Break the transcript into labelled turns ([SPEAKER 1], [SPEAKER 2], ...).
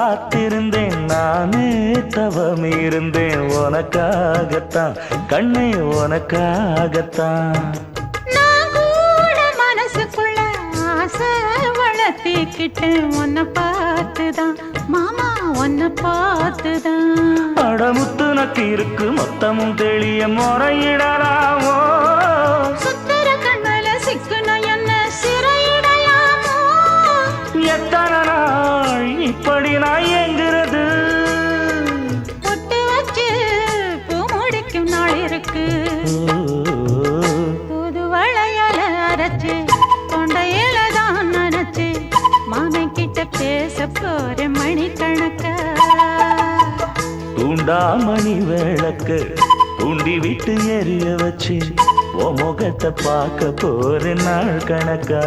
[SPEAKER 1] காத்திருந்தேன் நானே தவம் இருந்தேன் உனக்காகத்தான் கண்ணே உனக்காகத்தான்
[SPEAKER 2] நான் கூட மனசுக்குள்ள ஆசை வளர்த்திக்கிட்டேன் உன்னை பார்த்துதான் மாமா உன்னை பார்த்துதான்
[SPEAKER 1] அடமுத்து நக்கு இருக்கு மொத்தமும் தெளிய முறையிடலாமோ
[SPEAKER 2] சுத்தர கண்மல சிக்குன என்ன சிறையிடையாமோ
[SPEAKER 1] எத்தனை நாள் இப்படி நான் எங்கிறது
[SPEAKER 2] பொட்டு வச்சு பூ முடிக்கும் நாள் இருக்கு புது வளையல அரைச்சு தொண்டையில தான் நினைச்சு மாமன் கிட்ட பேச போற மணிக்கணக்கா
[SPEAKER 1] தூண்டாமணி விளக்கு தூண்டி விட்டு எரிய வச்சு உன் முகத்தை பார்க்க போற நாள் கணக்கா